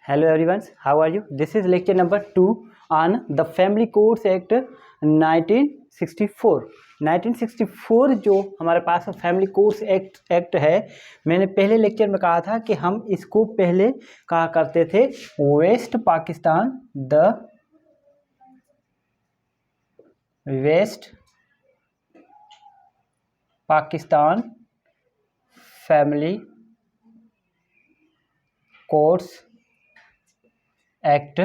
Hello everyone, how are you? This is lecture number 2 on the Family Courts Act 1964. 1964 जो हमारे पास family courts act है, मैंने पहले lecture में कहा था कि हम इसको पहले कहा करते थे West Pakistan family courts act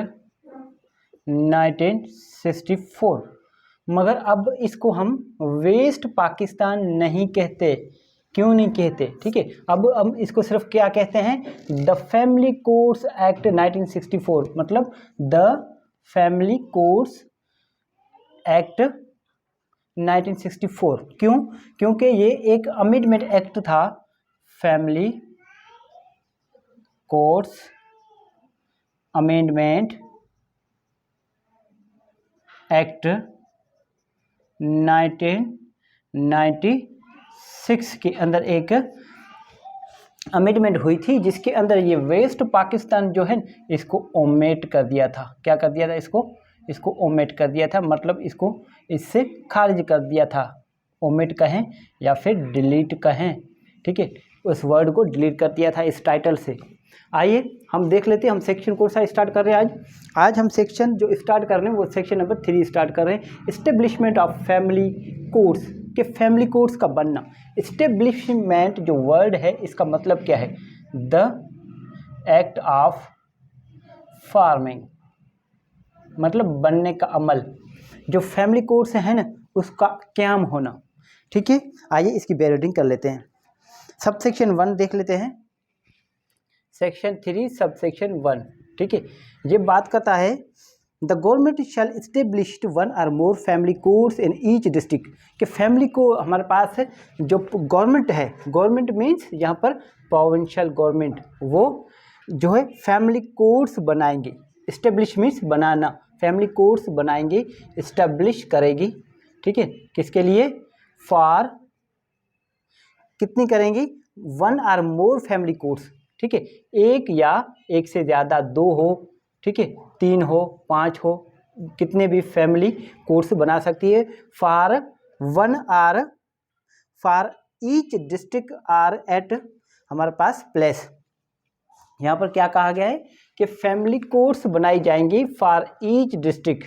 1964, मगर अब इसको हम वेस्ट पाकिस्तान नहीं कहते। क्यों नहीं कहते? ठीक है, अब हम इसको सिर्फ क्या कहते हैं, द फैमिली कोर्ट्स एक्ट 1964, मतलब द फैमिली कोर्ट्स एक्ट 1964। क्यों? क्योंकि ये एक अमेंडमेंट एक्ट था, फैमिली कोर्ट्स अमेंडमेंट एक्ट 1996 के अंदर एक अमेंडमेंट हुई थी, जिसके अंदर ये वेस्ट पाकिस्तान जो है इसको ओमेट कर दिया था। क्या कर दिया था? इसको ओमेट कर दिया था, मतलब इसको इससे खारिज कर दिया था। ओमेट कहें या फिर डिलीट कहें, ठीक है, उस वर्ड को डिलीट कर दिया था इस टाइटल से। आइए हम देख लेते हैं, हम सेक्शन कौन सा स्टार्ट कर रहे हैं आज हम सेक्शन जो स्टार्ट कर रहे हैं वो सेक्शन नंबर 3 स्टार्ट कर रहे हैं, इस्टेब्लिशमेंट ऑफ फैमिली कोर्ट्स, के फैमिली कोर्ट्स का बनना। इस्टेब्लिशमेंट जो वर्ड है इसका मतलब क्या है? द एक्ट ऑफ फार्मिंग, मतलब बनने का अमल। जो फैमिली कोर्ट्स है ना, उसका क्याम होना। ठीक है, आइए इसकी बेरीडिंग कर लेते हैं। सब सेक्शन 1 देख लेते हैं, सेक्शन 3 सब सेक्शन 1। ठीक है, ये बात करता है the government shell established 1 or more family courts in each district, कि फैमिली को हमारे पास है जो गवर्नमेंट है, गवर्नमेंट मीन्स यहाँ पर प्रोविंशियल गवर्नमेंट, वो जो है फैमिली कोर्ट्स बनाएंगे। इस्टेब्लिश मीन्स बनाना, फैमिली कोर्ट्स बनाएंगे, इस्टेब्लिश करेगी। ठीक है, किसके लिए? फॉर, कितनी करेंगी? 1 और मोर फैमिली कोर्ट्स। ठीक है, एक या एक से ज़्यादा, 2 हो, ठीक है, 3 हो, 5 हो, कितने भी फैमिली कोर्ट्स बना सकती है। फॉर 1 और for each district are at हमारे पास प्लेस। यहाँ पर क्या कहा गया है कि फैमिली कोर्ट्स बनाई जाएंगी for each district,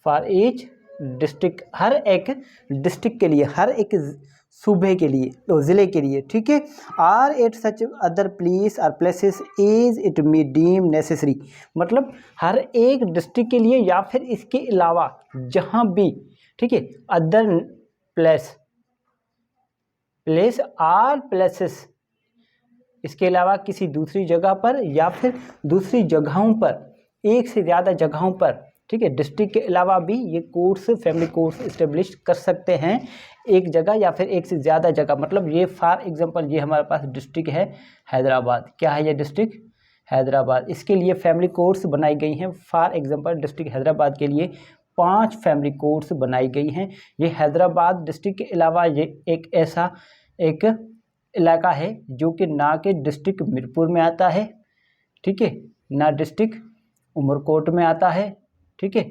for each district, हर एक डिस्ट्रिक्ट के लिए, हर एक सूबे के लिए, तो ज़िले के लिए। ठीक है, or at such other place or places as it may deem necessary, मतलब हर एक डिस्ट्रिक्ट के लिए या फिर इसके अलावा जहाँ भी, ठीक है, अदर प्लेस आर प्लेसेस, इसके अलावा किसी दूसरी जगह पर या फिर दूसरी जगहों पर, एक से ज़्यादा जगहों पर, ठीक है, डिस्ट्रिक्ट के अलावा भी ये कोर्ट्स, फैमिली कोर्ट्स इस्टेब्लिश कर सकते हैं, एक जगह या फिर एक से ज़्यादा जगह। मतलब ये फॉर एग्जांपल ये हमारे पास डिस्ट्रिक्ट है हैदराबाद, क्या है ये डिस्ट्रिक्ट? हैदराबाद। इसके लिए फैमिली कोर्ट्स बनाई गई हैं। फॉर एग्जांपल डिस्ट्रिक्ट हैदराबाद के लिए 5 फैमिली कोर्ट्स बनाई गई हैं। ये हैदराबाद डिस्ट्रिक्ट के अलावा ये एक ऐसा एक इलाका है जो कि ना के डिस्ट्रिक्ट मीरपुर में आता है, ठीक है, ना डिस्ट्रिक्ट उमरकोट में आता है, ठीक है,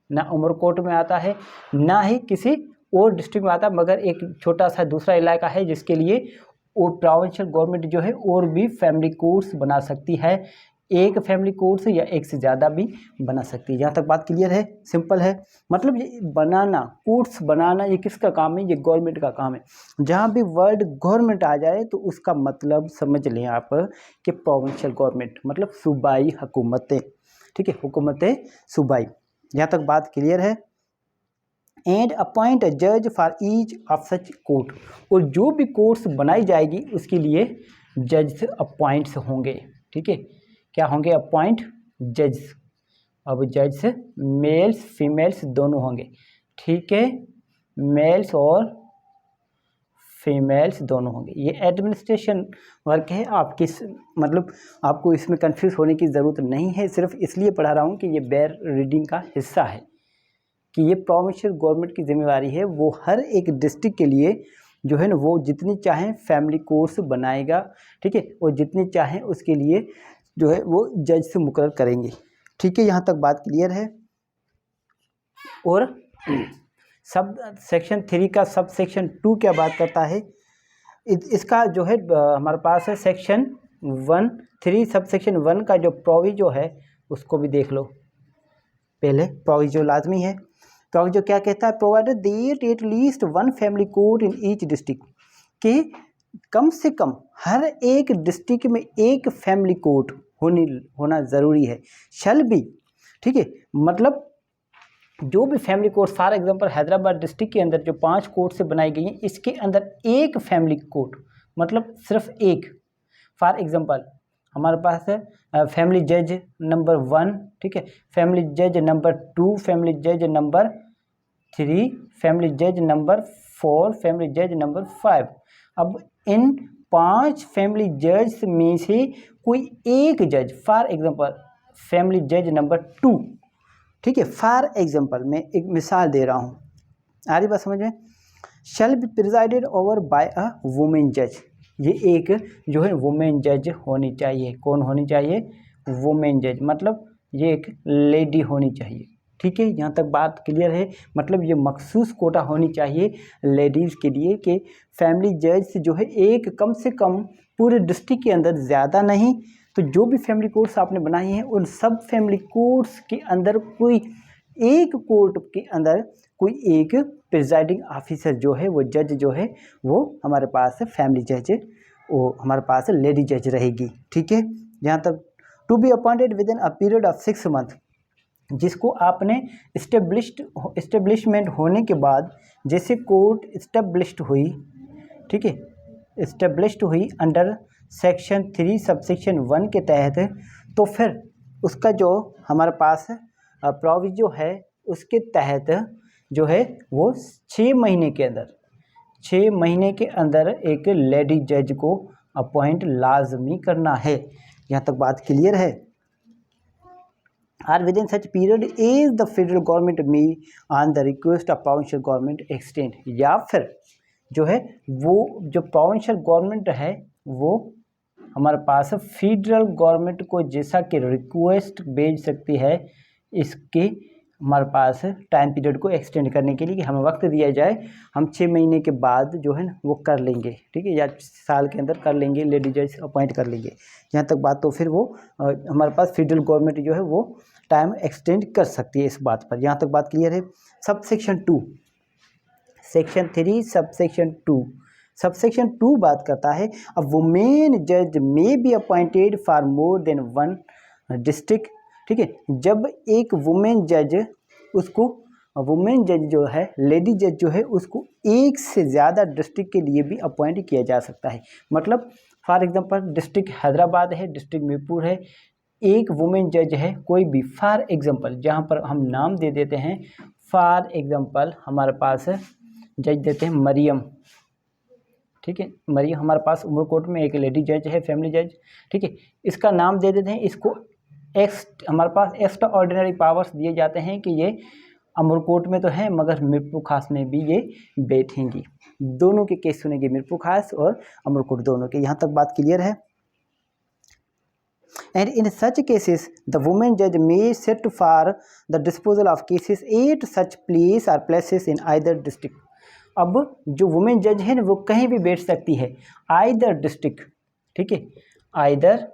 ना उमरकोट में आता है, ना ही किसी और डिस्ट्रिक्ट में आता, मगर एक छोटा सा दूसरा इलाका है जिसके लिए वो प्रोविंशियल गवर्नमेंट जो है और भी फैमिली कोर्ट्स बना सकती है, एक फैमिली कोर्ट्स या एक से ज़्यादा भी बना सकती है। यहाँ तक बात क्लियर है, सिंपल है। मतलब ये बनाना, कोर्ट्स बनाना, ये किसका काम है? ये गवर्नमेंट का काम है। जहाँ भी वर्ड गवर्नमेंट आ जाए तो उसका मतलब समझ लें आप कि प्रोविंशियल गवर्नमेंट, मतलब सूबाई हुकूमतें, ठीक है, हुकूमतें सूबाई। यहाँ तक बात क्लियर है। एंड अपॉइंट अ जज for each of such court, और जो भी कोर्ट्स बनाई जाएगी उसके लिए जज अपॉइंट्स होंगे। ठीक है, क्या होंगे? अपॉइंट जज। अब जज मेल्स फीमेल्स दोनों होंगे, ठीक है, मेल्स और फीमेल्स दोनों होंगे। ये एडमिनिस्ट्रेशन वर्क है, आपकी मतलब आपको इसमें कंफ्यूज होने की ज़रूरत नहीं है। सिर्फ इसलिए पढ़ा रहा हूँ कि ये बेयर रीडिंग का हिस्सा है कि ये प्रोविंशियल गवर्नमेंट की जिम्मेवारी है, वो हर एक डिस्ट्रिक्ट के लिए जो है ना वो जितनी चाहें फैमिली कोर्ट्स बनाएगा, ठीक है, और जितनी चाहें उसके लिए जो है वो जज से मुकर्रर करेंगे। ठीक है, यहाँ तक बात क्लियर है। और सब सेक्शन 3 का सब सेक्शन 2 क्या बात करता है, इसका जो है हमारे पास है सेक्शन 1(3) सब सेक्शन 1 का जो प्रोविजो है उसको भी देख लो। पहले प्रोविजो लाजमी है। प्रोविजो क्या कहता है, provided that at least one family court in each district, कि कम से कम हर एक डिस्ट्रिक्ट में एक फैमिली कोर्ट होना ज़रूरी है। शैल बी, ठीक है, मतलब जो भी family court, for example Hyderabad district के अंदर जो 5 कोर्ट से बनाई गई हैं, इसके अंदर एक फैमिली कोर्ट, मतलब सिर्फ एक। फॉर एग्जांपल हमारे पास है फैमिली जज नंबर 1, ठीक है, फैमिली जज नंबर 2, फैमिली जज नंबर 3, फैमिली जज नंबर 4, फैमिली जज नंबर 5। अब इन 5 फैमिली जज में से कोई एक जज, फॉर एग्जांपल फैमिली जज नंबर 2, ठीक है, फॉर एग्जांपल मैं एक मिसाल दे रहा हूँ, आ रही बात समझ में, shall be presided over by a women जज, ये एक जो है वुमेन जज होनी चाहिए। कौन होनी चाहिए, वुमेन जज, मतलब ये एक लेडी होनी चाहिए। ठीक है, यहाँ तक बात क्लियर है। मतलब ये मखसूस कोटा होनी चाहिए लेडीज़ के लिए कि फैमिली जज जो है एक कम से कम पूरे डिस्ट्रिक्ट के अंदर, ज़्यादा नहीं तो जो भी फैमिली कोर्ट्स आपने बनाए हैं उन सब फैमिली कोर्ट्स के अंदर कोई एक कोर्ट के अंदर कोई एक प्रिजाइडिंग ऑफिसर जो है वो जज जो है वो हमारे पास फैमिली जज, वो हमारे पास लेडी जज रहेगी। ठीक है, यहाँ तक to be appointed within a period of 6 month, जिसको आपने इस्टेब्लिशमेंट होने के बाद, जैसे कोर्ट इस्टेब्लिश्ड हुई, ठीक है, इस्टेब्लिश्ड हुई अंडर सेक्शन 3 सबसेक्शन 1 के तहत, तो फिर उसका जो हमारे पास प्रोविजो है उसके तहत जो है वो 6 महीने के अंदर, 6 महीने के अंदर एक लेडी जज को अपॉइंट लाजमी करना है। यहाँ तक बात क्लियर है। और within such period is the federal government may on the request of provincial government extend, या फिर जो है वो जो प्रोविंशियल गवर्नमेंट है वो हमारे पास फेडरल गवर्नमेंट को जैसा कि रिक्वेस्ट भेज सकती है, इसके हमारे पास टाइम पीरियड को एक्सटेंड करने के लिए कि हमें वक्त दिया जाए, हम 6 महीने के बाद जो है ना वो कर लेंगे, ठीक है, या साल के अंदर कर लेंगे, लेडी जज अपॉइंट कर लेंगे। यहाँ तक बात, तो फिर वो हमारे पास फेडरल गवर्नमेंट जो है वो टाइम एक्सटेंड कर सकती है इस बात पर। यहाँ तक बात क्लियर है। Sub section 2 section 3 sub section 2 बात करता है अ वुमेन जज may be appointed for more than 1 district, ठीक है, जब एक वुमेन जज उसको, वुमेन जज जो है लेडी जज जो है उसको एक से ज़्यादा डिस्ट्रिक्ट के लिए भी अपॉइंट किया जा सकता है। मतलब फॉर एग्जांपल डिस्ट्रिक्ट हैदराबाद है, डिस्ट्रिक्ट मीरपुर है, एक वुमेन जज है कोई भी, फॉर एग्जांपल जहाँ पर हम नाम दे देते हैं, फॉर एग्जांपल हमारे पास जज देते हैं मरियम, ठीक है, मरियम हमारे पास उमरकोट में एक लेडी जज है, फैमिली जज, ठीक है, इसका नाम दे देते हैं, इसको हमारे पास एक्स्ट्रा ऑर्डिनरी पावर्स दिए जाते हैं कि ये अमरकोट में तो है मगर मीरपुर खास में भी ये बैठेंगी, दोनों के केस सुनेंगे, मीरपुर खास और अमरकोट दोनों के। यहाँ तक बात क्लियर है। And in such cases, the woman judge may sit for the disposal of cases at such place or places in either district. अब जो वुमेन जज है ना वो कहीं भी बैठ सकती है, आइदर डिस्ट्रिक्ट, ठीक है, आइदर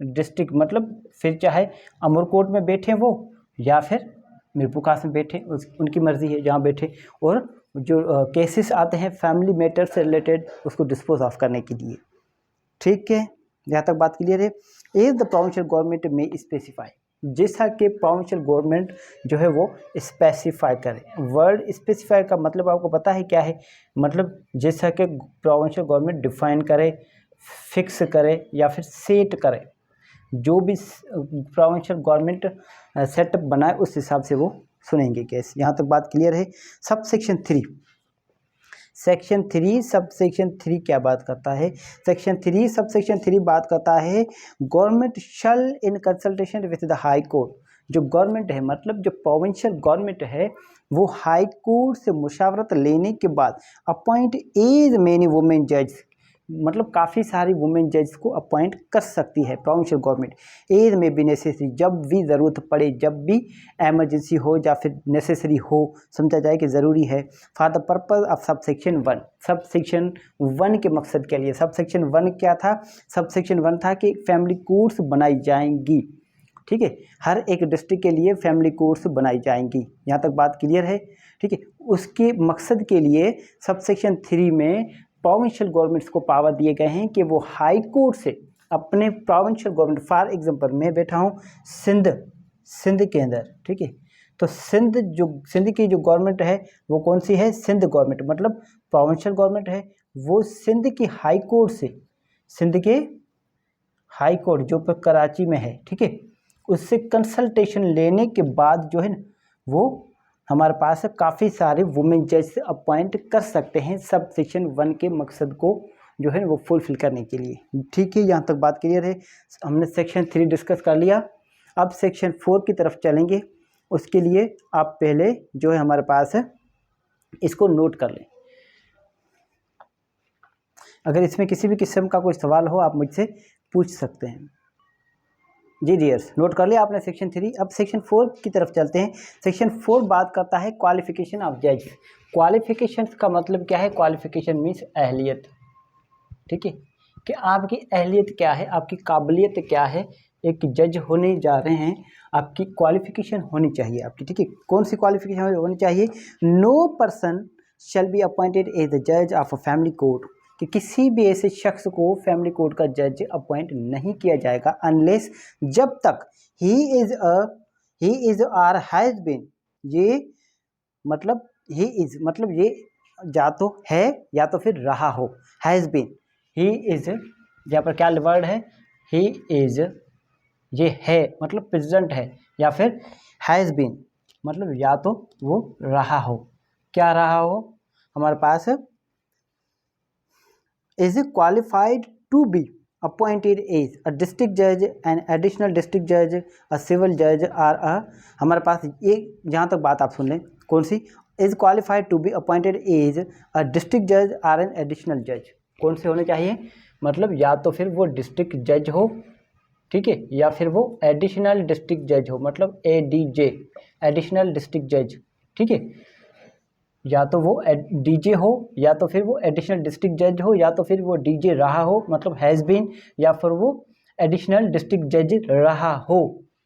डिस्ट्रिक्ट, मतलब फिर चाहे अमरकोट में बैठे वो या फिर मीरपुर खास में बैठे, उनकी मर्जी है जहाँ बैठे, और जो केसेस आते हैं फैमिली मैटर से रिलेटेड उसको डिस्पोज ऑफ करने के लिए। ठीक है, जहाँ तक बात क्लियर है। एज द प्रोविंशियल गवर्नमेंट में स्पेसिफाई, जैसा कि प्रोविंशियल गवर्नमेंट जो है वो स्पेसिफाई करे। वर्ड स्पेसिफाई का मतलब आपको पता है क्या है, मतलब जैसा कि प्रोविंशियल गवर्नमेंट डिफाइन करे, फिक्स करे या फिर सेट करे, जो भी प्रोविंशियल गवर्नमेंट सेटअप बनाए उस हिसाब से वो सुनेंगे केस। यहाँ तक बात क्लियर है। सब सेक्शन 3 सब सेक्शन 3 क्या बात करता है, सेक्शन 3 बात करता है government shall in consultation with the high court, जो गवर्नमेंट है, मतलब जो प्रोविंशियल गवर्नमेंट है, वो हाई कोर्ट से मुशावरत लेने के बाद अपॉइंट एज मेनी वुमेन जज, मतलब काफ़ी सारी वुमेन जज को अपॉइंट कर सकती है प्रोविंशियल गवर्नमेंट। एज में भी नेसेसरी, जब भी ज़रूरत पड़े, जब भी एमरजेंसी हो या फिर नेसेसरी हो, समझा जाए कि ज़रूरी है। For the purpose of sub section 1, sub section 1 के मकसद के लिए। सब सेक्शन 1 क्या था? सब सेक्शन 1 था कि फैमिली कोर्ट्स बनाई जाएंगी, ठीक है, हर एक डिस्ट्रिक्ट के लिए फैमिली कोर्ट्स बनाई जाएंगी। यहाँ तक बात क्लियर है, ठीक है। उसके मकसद के लिए सब सेक्शन 3 में प्रोविंशियल गवर्नमेंट्स को पावर दिए गए हैं कि वो हाई कोर्ट से अपने प्रोविंशियल गवर्नमेंट, फॉर एग्जांपल मैं बैठा हूँ सिंध के अंदर, ठीक है, तो सिंध की जो गवर्नमेंट है वो कौन सी है? सिंध गवर्नमेंट, मतलब प्रोविंशियल गवर्नमेंट है, वो सिंध की हाई कोर्ट से, सिंध के हाई कोर्ट जो पर कराची में है, ठीक है, उससे कंसल्टेशन लेने के बाद जो है ना, वो हमारे पास काफ़ी सारे वुमेन जज से अपॉइंट कर सकते हैं सब सेक्शन 1 के मकसद को जो है वो फुलफिल करने के लिए, ठीक है। यहाँ तक बात क्लियर है। हमने सेक्शन 3 डिस्कस कर लिया, अब सेक्शन 4 की तरफ चलेंगे। उसके लिए आप पहले जो है हमारे पास है इसको नोट कर लें। अगर इसमें किसी भी किस्म का कोई सवाल हो आप मुझसे पूछ सकते हैं। जी डियर्स, नोट कर लिया आपने सेक्शन 3। अब सेक्शन 4 की तरफ चलते हैं। सेक्शन 4 बात करता है क्वालिफिकेशन ऑफ जज। क्वालिफिकेशन का मतलब क्या है? क्वालिफिकेशन मीन्स अहलियत, ठीक है, कि आपकी अहलियत क्या है, आपकी काबिलियत क्या है, एक जज होने जा रहे हैं, आपकी क्वालिफिकेशन होनी चाहिए आपकी, ठीक है। कौन सी क्वालिफिकेशन होनी चाहिए? No person shall be appointed as the जज ऑफ अ फैमिली कोर्ट, कि किसी भी ऐसे शख्स को फैमिली कोर्ट का जज अपॉइंट नहीं किया जाएगा अनलेस, जब तक he is or has been, ये मतलब ही इज मतलब ये या तो है या तो फिर रहा हो, हैज बीन, ही इज, यहाँ पर क्या वर्ड है? ही इज, ये है मतलब प्रेजेंट है, या फिर हैज बीन मतलब या तो वो रहा हो, क्या रहा हो हमारे पास is qualified to be appointed as a district judge, an additional district judge, a civil judge or a, हमारे पास ये जहाँ तक बात आप सुन लें, कौन सी? is qualified to be appointed as a district judge or an additional judge, कौन से होने चाहिए? मतलब या तो फिर वो डिस्ट्रिक्ट जज हो, ठीक है, या फिर वो एडिशनल डिस्ट्रिक्ट जज हो, मतलब ADJ, एडिशनल डिस्ट्रिक्ट जज, ठीक है, या तो वो डीजे हो, या तो फिर वो एडिशनल डिस्ट्रिक्ट जज हो, या तो फिर वो डीजे रहा हो मतलब हैज़ बीन, या फिर वो एडिशनल डिस्ट्रिक्ट जज रहा हो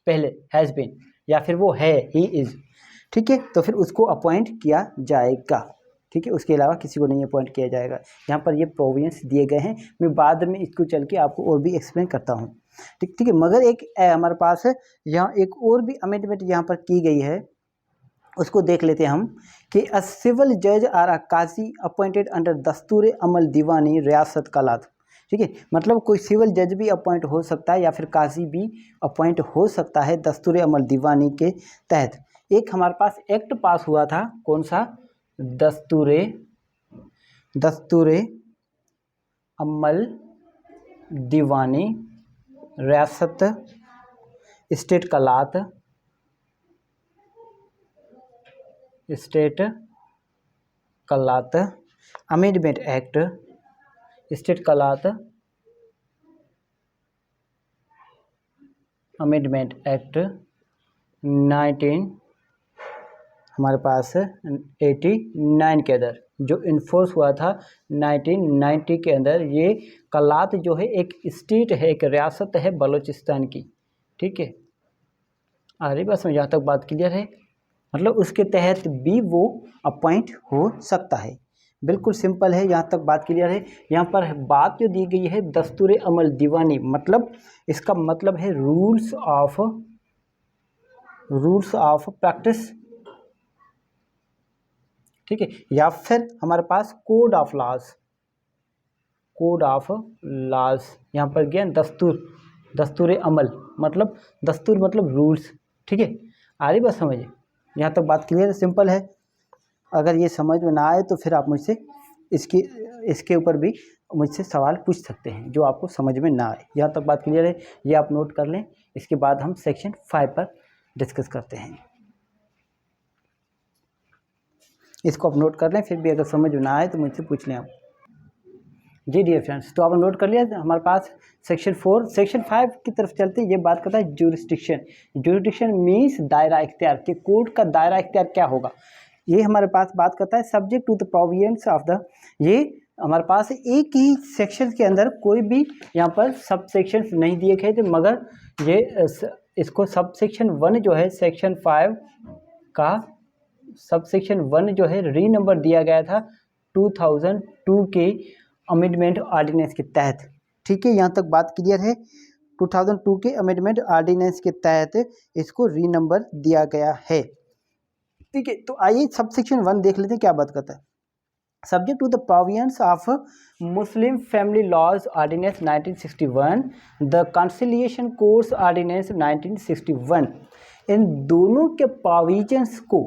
पहले हैज़ बीन, या फिर वो है ही इज़, ठीक है। तो फिर उसको अपॉइंट किया जाएगा, ठीक है, उसके अलावा किसी को नहीं अपॉइंट किया जाएगा। यहाँ पर ये प्रोविजंस दिए गए हैं, मैं बाद में इसको चल के आपको और भी एक्सप्लेन करता हूँ, ठीक है। मगर एक हमारे पास है यहाँ एक और भी अमेंडमेंट यहाँ पर की गई है, उसको देख लेते हैं हम, कि अ सिविल जज or a Qazi appointed under Dastoor Amal दीवानी रियासत कलात, ठीक है, मतलब कोई सिविल जज भी अपॉइंट हो सकता है या फिर काजी भी अपॉइंट हो सकता है दस्तूर अमल दीवानी के तहत। एक हमारे पास एक्ट पास हुआ था, कौन सा? दस्तूर अमल दीवानी रियासत स्टेट कलात अमेंडमेंट एक्ट, स्टेट कलात अमेंडमेंट एक्ट 19 हमारे पास 89 के अंदर जो इन्फोर्स हुआ था 1990 के अंदर। ये कलात जो है एक स्टेट है, एक रियासत है बलूचिस्तान की, ठीक है। अरे बस यहाँ तक बात क्लियर है, मतलब उसके तहत भी वो अपॉइंट हो सकता है, बिल्कुल सिंपल है, यहाँ तक बात क्लियर है। यहाँ पर बात जो दी गई है दस्तूर अमल दीवानी, मतलब इसका मतलब है रूल्स ऑफ प्रैक्टिस, ठीक है, या फिर हमारे पास कोड ऑफ लॉज, यहाँ पर गया दस्तूर अमल मतलब दस्तूर मतलब रूल्स, ठीक है। आ रही बात समझिए, यहाँ तक बात क्लियर है, सिंपल है। अगर ये समझ में ना आए तो फिर आप मुझसे इसके ऊपर भी मुझसे सवाल पूछ सकते हैं जो आपको समझ में ना आए। यहाँ तक बात क्लियर है, ये आप नोट कर लें। इसके बाद हम सेक्शन 5 पर डिस्कस करते हैं। इसको आप नोट कर लें, फिर भी अगर समझ ना आए तो मुझसे पूछ लें आप। जी डियर फ्रेंड्स, तो आपने नोट कर लिया हमारे पास सेक्शन 4। सेक्शन 5 की तरफ चलते हैं। ये बात करता है ज्यूरिसडिक्शन। ज्यूरिसडिक्शन मीन्स दायरा इख्तियार, कि कोर्ट का दायरा इख्तियार क्या होगा। ये हमारे पास बात करता है subject to the provisions of the, ये हमारे पास एक ही सेक्शन के अंदर कोई भी यहाँ पर सब सेक्शन नहीं दिए गए थे, मगर ये इसको सब सेक्शन 1 जो है सेक्शन 5 का सब सेक्शन 1 जो है री नंबर दिया गया था 2002 के अमेंडमेंट ऑर्डिनेंस के तहत। ठीक है, यहाँ तक बात क्लियर है। 2002 के अमेंडमेंट ऑर्डिनेंस के तहत इसको री नंबर दिया गया है। ठीक है, तो आइए सब सेक्शन 1 देख लेते हैं क्या बात करता है। Subject to the provisions of Muslim family laws ordinance 1961, the conciliation courts ordinance 1961, इन दोनों के प्रोविजंस को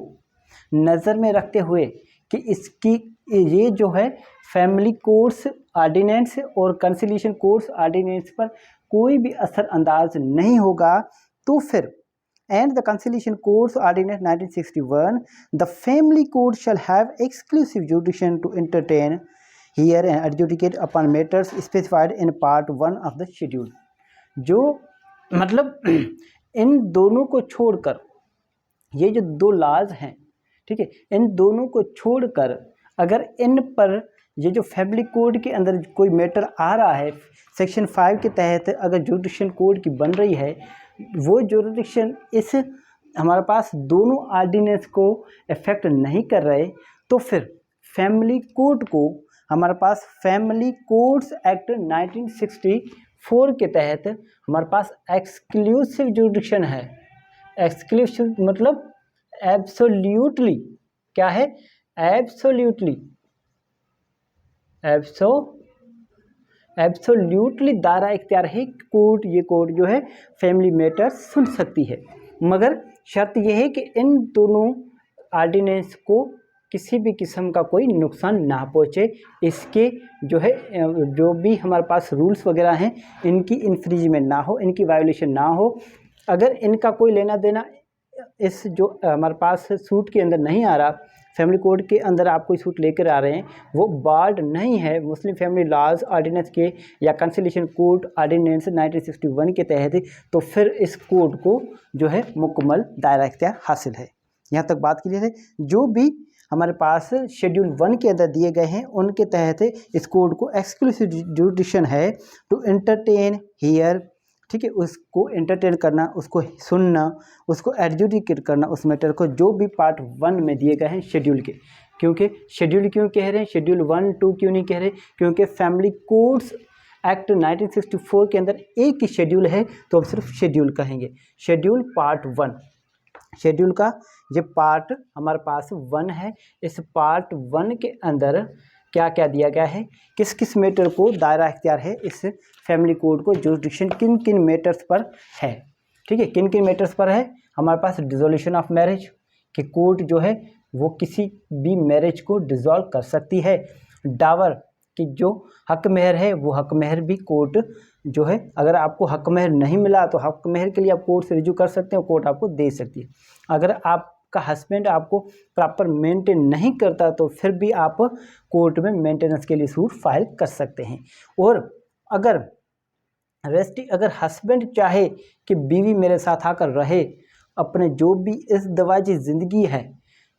नज़र में रखते हुए कि इसकी ये जो है फैमिली कोर्स ऑर्डिनेंस और कंसिलिएशन कोर्स ऑर्डिनेंस पर कोई भी असर अंदाज नहीं होगा, तो फिर and the conciliation courts ordinance 1961, the family court shall have exclusive jurisdiction to entertain, hear and adjudicate upon matters specified in part 1 of the schedule। जो मतलब इन दोनों को छोड़कर, ये जो दो लाज हैं, ठीक है, इन दोनों को छोड़कर अगर इन पर ये जो फैमिली कोड के अंदर कोई मैटर आ रहा है सेक्शन 5 के तहत, अगर जुडिशियल कोड की बन रही है, वो जुडिशियल इस हमारे पास दोनों ऑर्डिनेंस को इफेक्ट नहीं कर रहे, तो फिर फैमिली कोड को हमारे पास फैमिली कोड्स एक्ट 1964 के तहत हमारे पास एक्सक्लूसिव जुडिशियल है। एक्सक्लूसिव मतलब एब्सोल्यूटली क्या है, एब्सोल्यूटली एब्सोल्यूटली दायरा इख्तियार है कोर्ट, ये कोर्ट जो है फैमिली मैटर सुन सकती है, मगर शर्त यह है कि इन दोनों ऑर्डिनेंस को किसी भी किस्म का कोई नुकसान ना पहुँचे, इसके जो है जो भी हमारे पास रूल्स वगैरह हैं इनकी इन्फ्रिंजमेंट ना हो, इनकी वायोलेशन ना हो। अगर इनका कोई लेना देना इस जो हमारे पास सूट के अंदर नहीं आ रहा, फैमिली कोड के अंदर आप कोई सूट लेकर आ रहे हैं, वो बार्ड नहीं है मुस्लिम फैमिली लॉज ऑर्डिनेंस के या कंसिलिएशन कोड ऑर्डिनेंस 1961 के तहत, तो फिर इस कोड को जो है मुकम्मल दायरा इख्तियार हासिल है। यहाँ तक बात क्लियर है। जो भी हमारे पास शेड्यूल 1 के अंदर दिए गए हैं उनके तहत इस कोड को एक्सक्लूसिव जुडिशियल है टू एंटरटेन, हियर, ठीक है, उसको एंटरटेन करना, उसको सुनना, उसको एडजुडिकेट करना उस मैटर को, जो भी पार्ट 1 में दिए गए हैं शेड्यूल के। क्योंकि शेड्यूल क्यों कह रहे हैं, शेड्यूल 1, 2 क्यों नहीं कह रहे, क्योंकि फैमिली कोड्स एक्ट 1964 के अंदर एक ही शेड्यूल है, तो हम सिर्फ शेड्यूल कहेंगे। शेड्यूल पार्ट 1, शेड्यूल का ये पार्ट हमारे पास 1 है। इस पार्ट 1 के अंदर क्या क्या दिया गया है, किस किस मैटर को दायरा इख्तियार है इस फैमिली कोड को, जुरिसडिक्शन किन किन मैटर्स पर है। ठीक है, किन किन मैटर्स पर है, हमारे पास डिसोल्यूशन ऑफ मैरिज कि कोर्ट जो है वो किसी भी मैरिज को डिसॉल्व कर सकती है। डावर कि जो हक मेहर है वो हक मेहर भी कोर्ट जो है, अगर आपको हक मेहर नहीं मिला तो हक मेहर के लिए आप कोर्ट से रिज्यू कर सकते हैं, कोर्ट आपको दे सकती है। अगर आपका हस्बैंड आपको प्रॉपर मेंटेन नहीं करता तो फिर भी आप कोर्ट में मेंटेनेंस के लिए सूट फाइल कर सकते हैं। और अगर अगर हस्बैंड चाहे कि बीवी मेरे साथ आकर रहे, अपने जो भी इस दवाजी ज़िंदगी है,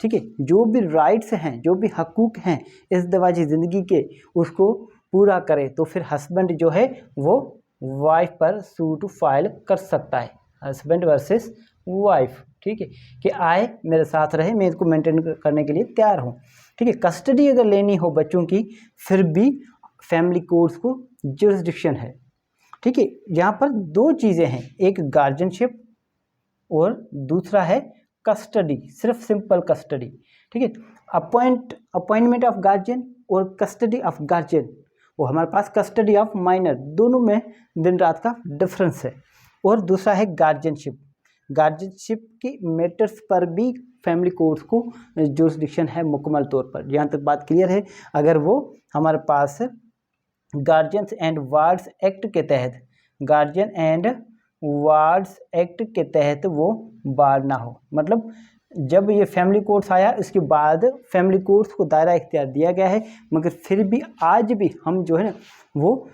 ठीक है, जो भी राइट्स हैं, जो भी हकूक़ हैं इस दवाजी ज़िंदगी के, उसको पूरा करे, तो फिर हस्बैंड जो है वो वाइफ पर सूट फाइल कर सकता है, हस्बैंड वर्सेस वाइफ। ठीक है, कि आए मेरे साथ रहे, मैं इसको मेंटेन करने के लिए तैयार हूँ। ठीक है, कस्टडी अगर लेनी हो बच्चों की, फिर भी फैमिली कोर्ट्स को जुरिसडिक्शन है। ठीक है, यहाँ पर दो चीज़ें हैं, एक गार्जियनशिप और दूसरा है कस्टडी, सिर्फ सिंपल कस्टडी। ठीक है, अपॉइंटमेंट ऑफ गार्जियन और कस्टडी ऑफ गार्जियन, वो हमारे पास कस्टडी ऑफ माइनर, दोनों में दिन रात का डिफरेंस है। और दूसरा है गार्जियनशिप, गार्जियनशिप के मैटर्स पर भी फैमिली कोर्ट्स को जुरिसडिक्शन है मुकम्मल तौर पर। यहाँ तक बात क्लियर है। अगर वो हमारे पास गार्जियंस एंड वार्ड्स एक्ट के तहत, गार्जियन एंड वार्ड्स एक्ट के तहत वो बार ना हो। मतलब जब ये फैमिली कोर्ट्स आया इसके बाद फैमिली कोर्ट्स को दायरा इख्तियार दिया गया है, मगर फिर भी आज भी हम जो है ना वो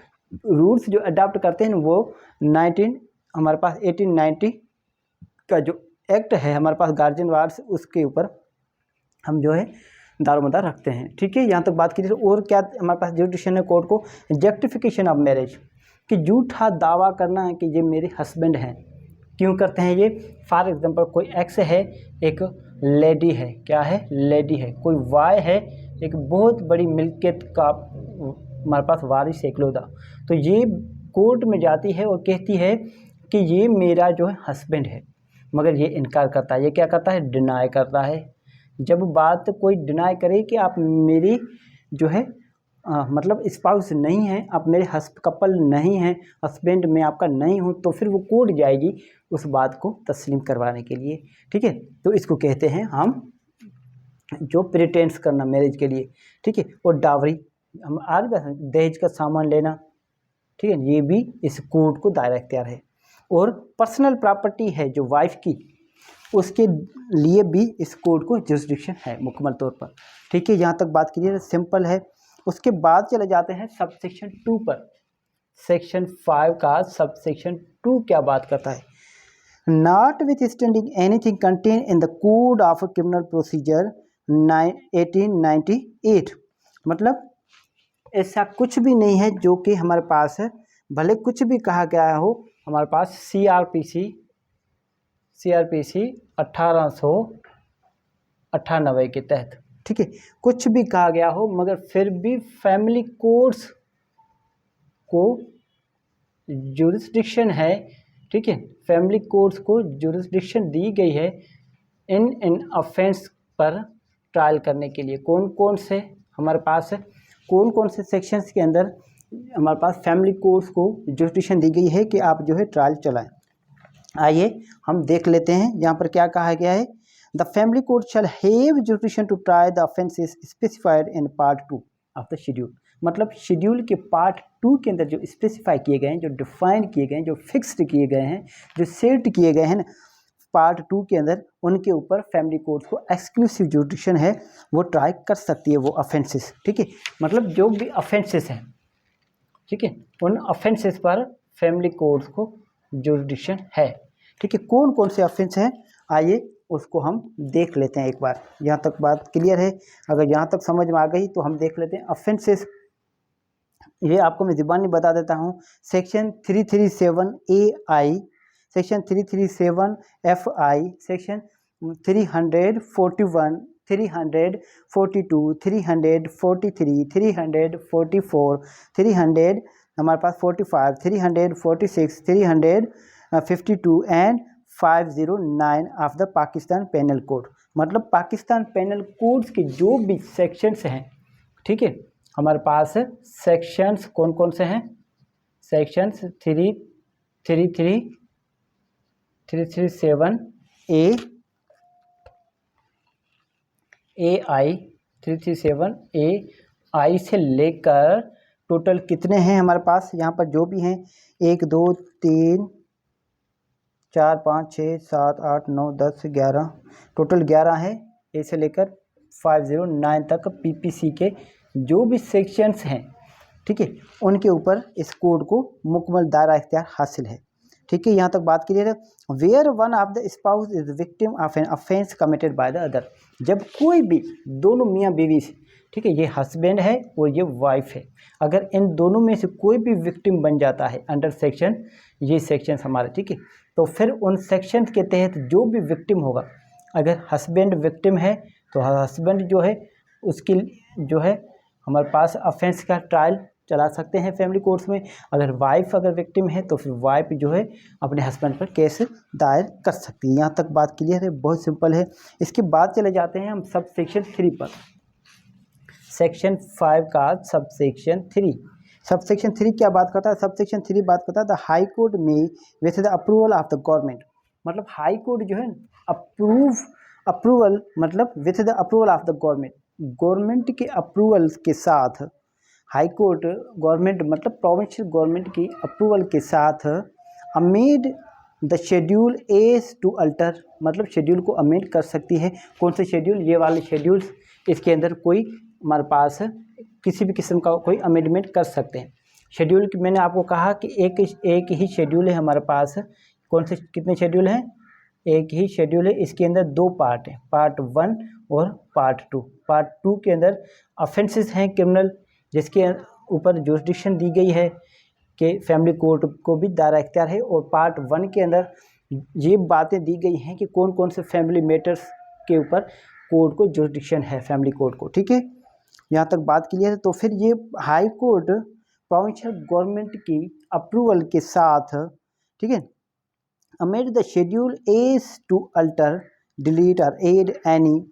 रूल्स जो अडॉप्ट करते हैं वो हमारे पास 1890 का जो एक्ट है हमारे पास गार्जियन वार्ड्स, उसके ऊपर हम जो है दारोमदार रखते हैं। ठीक है, यहाँ तक बात कीजिए। और क्या हमारे पास जुडिशन है कोर्ट को, जस्टिफिकेशन ऑफ मैरिज, कि झूठा दावा करना है कि ये मेरे हस्बैंड हैं। क्यों करते हैं ये? फॉर एग्जांपल कोई एक्स है, एक लेडी है, क्या है? लेडी है। कोई वाई है, एक बहुत बड़ी मिल्कियत का हमारे पास वारिस है इकलौता, तो ये कोर्ट में जाती है और कहती है कि ये मेरा जो है हस्बैंड है, मगर ये इनकार करता है। ये क्या करता है? डिनाई करता है। जब बात कोई डिनाई करे कि आप मेरी जो है मतलब स्पाउस नहीं है, आप मेरे कपल नहीं हैं, हस्बैंड मैं आपका नहीं हूँ, तो फिर वो कोर्ट जाएगी उस बात को तस्लीम करवाने के लिए। ठीक है, तो इसको कहते हैं हम जो प्रिटेंस करना मैरिज के लिए। ठीक है, और डावरी हम आज दहेज का सामान लेना, ठीक है, ये भी इस कोर्ट को दायरा इख्तियार है। और पर्सनल प्रॉपर्टी है जो वाइफ की, उसके लिए भी इस कोर्ट को जुरिस्डिक्शन है मुकम्मल तौर पर। ठीक है, यहाँ तक बात कीजिए, सिंपल है। उसके बाद चले जाते हैं सबसेक्शन 2 पर। सेक्शन 5 का सबसेक्शन 2 क्या बात करता है? Not with standing anything contain in the code of criminal procedure 1898, मतलब ऐसा कुछ भी नहीं है जो कि हमारे पास है, भले कुछ भी कहा गया हो हमारे पास CRPC 1898 के तहत। ठीक है, कुछ भी कहा गया हो, मगर फिर भी फैमिली कोर्ट्स को जुरिस्डिक्शन है। ठीक है, फैमिली कोर्ट्स को जुरिस्डिक्शन दी गई है इन ऑफेंस पर ट्रायल करने के लिए। कौन कौन से हमारे पास है, कौन कौन से सेक्शंस के अंदर हमारे पास फैमिली कोर्ट्स को जुरिस्डिक्शन दी गई है कि आप जो है ट्रायल चलाएं। आइए हम देख लेते हैं यहाँ पर क्या कहा गया है। The family court shall have jurisdiction to try the offences specified in part 2 of the schedule. मतलब शेड्यूल के पार्ट 2 के अंदर जो स्पेसिफाई किए गए हैं, जो डिफाइन किए गए हैं, जो फिक्स्ड किए गए हैं, जो सेट किए गए हैं ना पार्ट 2 के अंदर, उनके ऊपर फैमिली कोर्ट को एक्सक्लूसिव जुरिस्डिक्शन है, वो ट्राई कर सकती है वो ऑफेंसेस। ठीक है, मतलब जो भी ऑफेंसेस हैं, ठीक है, उन ऑफेंसेस पर फैमिली कोर्ट्स को जुरिस्डिक्शन है। ठीक है, कौन कौन से ऑफेंस हैं आइए उसको हम देख लेते हैं एक बार। यहाँ तक बात क्लियर है? अगर यहाँ तक समझ में आ गई तो हम देख लेते हैं ऑफेंसेस। ये आपको मैं ज़बानी बता देता हूँ। Section 337AI, section 337FI, section 341, 342, 343, 344, 300 हमारे पास 45, 346, 352 and 509 of the Pakistan penal code. मतलब पाकिस्तान पेनल कोड्स के जो भी सेक्शंस हैं, ठीक है, हमारे पास सेक्शंस कौन कौन से हैं? सेक्शंस 337AI से लेकर टोटल कितने हैं हमारे पास यहाँ पर जो भी हैं? 1 2 3 4 5 6 7 8 9 10 11, टोटल 11 है। ए से लेकर 509 तक PPC के जो भी सेक्शंस हैं, ठीक है, उनके ऊपर इस कोड को मुकम्मल दायरा इख्तियार हासिल है। ठीक है, यहाँ तक बात क्लियर है। Where one of the spouse is victim of an offence committed by the other, जब कोई भी दोनों मियाँ बीवी से, ठीक है, ये हस्बैंड है और ये वाइफ है, अगर इन दोनों में से कोई भी विक्टिम बन जाता है अंडर सेक्शन, ये सेक्शन हमारे, ठीक है, तो फिर उन सेक्शन के तहत जो भी विक्टिम होगा, अगर हस्बैंड विक्टिम है तो हस्बैंड जो है उसकी जो है हमारे पास ऑफेंस का ट्रायल चला सकते हैं फैमिली कोर्ट्स में। अगर वाइफ अगर विक्टिम है तो फिर वाइफ जो है अपने हस्बैंड पर केस दायर कर सकती है। यहाँ तक बात क्लियर है, बहुत सिंपल है। इसके बाद चले जाते हैं हम सब सेक्शन 3 पर। सेक्शन 5 का सब सेक्शन 3, सब सेक्शन 3 क्या बात करता है? सब सेक्शन 3 बात करता है the high court may with the approval of the government. मतलब हाई कोर्ट जो है अप्रूवल मतलब with the approval of the government, government के अप्रूवल के साथ, हाई कोर्ट गवर्नमेंट मतलब प्रोविंशियल गवर्नमेंट की अप्रूवल के साथ amend the schedule as to alter, मतलब शेड्यूल को अमेंड कर सकती है। कौन से शेड्यूल? ये वाले शेड्यूल्स, इसके अंदर कोई हमारे पास किसी भी किस्म का कोई अमेंडमेंट कर सकते हैं। शेड्यूल की मैंने आपको कहा कि एक ही शेड्यूल है हमारे पास। कौन से, कितने शेड्यूल हैं? एक ही शेड्यूल है। इसके अंदर दो पार्ट हैं, पार्ट 1 और पार्ट 2। पार्ट 2 के अंदर ऑफेंसेस हैं क्रिमिनल, जिसके ऊपर जुरिस्डिक्शन दी गई है कि फैमिली कोर्ट को भी दायरा इख्तियार है। और पार्ट 1 के अंदर ये बातें दी गई हैं कि कौन कौन से फैमिली मैटर्स के ऊपर कोर्ट को जुरिस्डिक्शन है, फैमिली कोर्ट को। ठीक है, यहाँ तक बात क्लियर है। तो फिर ये हाई कोर्ट प्रोविंशियल गवर्नमेंट की अप्रूवल के साथ, ठीक है, amend the schedule as to alter, delete or add any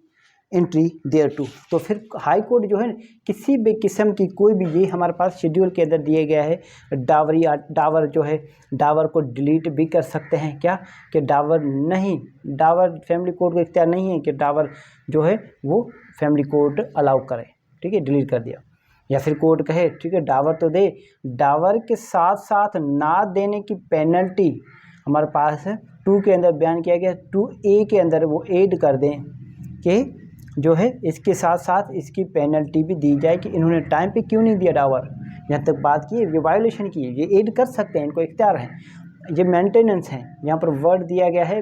entry thereto. तो फिर हाई कोर्ट जो है किसी भी किस्म की कोई भी, ये हमारे पास शेड्यूल के अंदर दिए गया है, डावरी या डावर जो है, डावर को डिलीट भी कर सकते हैं। क्या कि डावर नहीं, डावर फैमिली कोर्ट को इख्तियार नहीं है कि डावर जो है वो फैमिली कोर्ट अलाउ करे। ठीक है, डिलीट कर दिया। या फिर कोर्ट कहे ठीक है डावर तो दे, डावर के साथ साथ ना देने की पेनल्टी हमारे पास 2 के अंदर बयान किया गया। 2A के अंदर वो ऐड कर दें कि जो है इसके साथ साथ इसकी पेनल्टी भी दी जाए कि इन्होंने टाइम पे क्यों नहीं दिया डावर। यहाँ तक बात की, ये वायोलेशन की है, ये ऐड कर सकते हैं, इनको इख्तियार है। ये मेंटेनेंस है, यहाँ पर वर्ड दिया गया है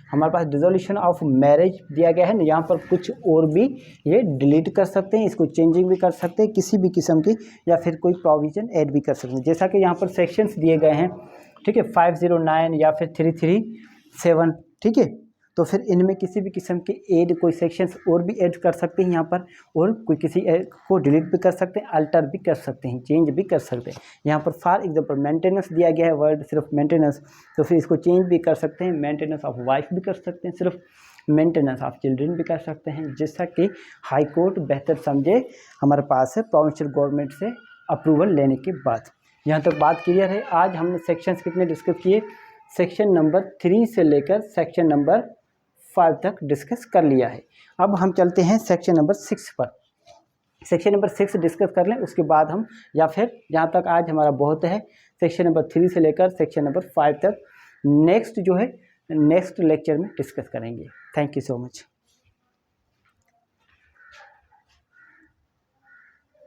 हमारे पास, डिसोल्यूशन ऑफ मैरिज दिया गया है ना, यहाँ पर कुछ और भी ये डिलीट कर सकते हैं, इसको चेंजिंग भी कर सकते हैं किसी भी किस्म की, या फिर कोई प्रोविज़न ऐड भी कर सकते हैं। जैसा कि यहाँ पर सेक्शंस दिए गए हैं, ठीक है, 509 या फिर 337, ठीक है। तो फिर इनमें किसी भी किस्म के ऐड कोई सेक्शंस और भी ऐड कर सकते हैं यहाँ पर, और कोई किसी को डिलीट भी कर सकते हैं, अल्टर भी कर सकते हैं, चेंज भी कर सकते हैं। यहाँ पर फॉर एग्जांपल मेंटेनेंस दिया गया है, वर्ड सिर्फ मेंटेनेंस, तो फिर इसको चेंज भी कर सकते हैं, मेंटेनेंस ऑफ वाइफ भी कर सकते हैं, सिर्फ मेंटेनेंस ऑफ चिल्ड्रन भी कर सकते हैं, जिससा कि हाई कोर्ट बेहतर समझे हमारे पास है प्रोविंशियल गवर्नमेंट से अप्रूवल लेने के बाद। यहाँ तक बात क्लियर है। आज हमने सेक्शंस कितने डिस्कस किए? सेक्शन नंबर 3 से लेकर सेक्शन नंबर 5 तक डिस्कस कर लिया है। अब हम चलते हैं सेक्शन नंबर 6 पर। सेक्शन नंबर 6 डिस्कस कर लें, उसके बाद हम, या फिर यहाँ तक आज हमारा बहुत है, सेक्शन नंबर 3 से लेकर सेक्शन नंबर 5 तक नेक्स्ट जो है नेक्स्ट लेक्चर में डिस्कस करेंगे। Thank you so much.